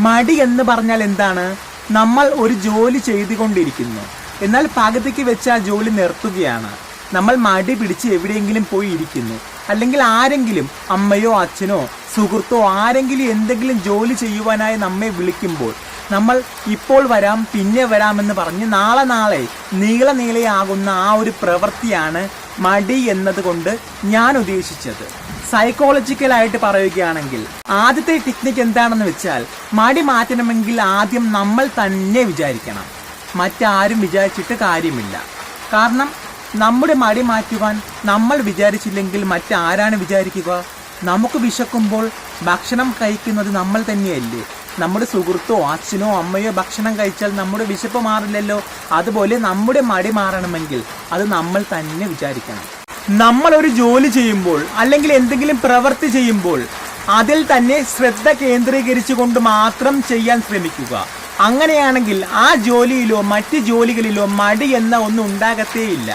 മടി എന്ന് പറഞ്ഞാൽ എന്താണ്? നമ്മൾ ഒരു ജോലി ചെയ്തുകൊണ്ടിരിക്കുന്നു, എന്നാൽ പകുതിക്ക് വെച്ച് ആ ജോലി നിർത്തുകയാണ്. നമ്മൾ മടി പിടിച്ച് എവിടെയെങ്കിലും പോയി ഇരിക്കുന്നു, അല്ലെങ്കിൽ ആരെങ്കിലും അമ്മയോ അച്ഛനോ സുഹൃത്തോ ആരെങ്കിലും എന്തെങ്കിലും ജോലി ചെയ്യുവാനായി നമ്മെ വിളിക്കുമ്പോൾ നമ്മൾ ഇപ്പോൾ വരാം പിന്നെ വരാമെന്ന് പറഞ്ഞ് നാളെ നീളയാകുന്ന ആ ഒരു പ്രവൃത്തിയാണ് മടി എന്നതുകൊണ്ട് ഞാൻ ഉദ്ദേശിച്ചത്. സൈക്കോളജിക്കലായിട്ട് പറയുകയാണെങ്കിൽ ആദ്യത്തെ ടെക്നിക്ക് എന്താണെന്ന് വെച്ചാൽ, മടി മാറ്റണമെങ്കിൽ ആദ്യം നമ്മൾ തന്നെ വിചാരിക്കണം, മറ്റാരും വിചാരിച്ചിട്ട് കാര്യമില്ല. കാരണം നമ്മുടെ മടി മാറ്റുവാൻ നമ്മൾ വിചാരിച്ചില്ലെങ്കിൽ മറ്റാരാണ് വിചാരിക്കുക? നമുക്ക് വിശക്കുമ്പോൾ ഭക്ഷണം കഴിക്കുന്നത് നമ്മൾ തന്നെയല്ലേ? നമ്മുടെ സുഹൃത്തോ അച്ഛനോ അമ്മയോ ഭക്ഷണം കഴിച്ചാൽ നമ്മുടെ വിശപ്പ് മാറില്ലല്ലോ. അതുപോലെ നമ്മുടെ മടി മാറണമെങ്കിൽ അത് നമ്മൾ തന്നെ വിചാരിക്കണം. നമ്മൾ ഒരു ജോലി ചെയ്യുമ്പോൾ അല്ലെങ്കിൽ എന്തെങ്കിലും പ്രവൃത്തി ചെയ്യുമ്പോൾ അതിൽ തന്നെ ശ്രദ്ധ കേന്ദ്രീകരിച്ചുകൊണ്ട് മാത്രം ചെയ്യാൻ ശ്രമിക്കുക. അങ്ങനെയാണെങ്കിൽ ആ ജോലിയിലോ മറ്റ് ജോലികളിലോ മടി എന്ന ഒന്നും ഉണ്ടാകത്തേയില്ല.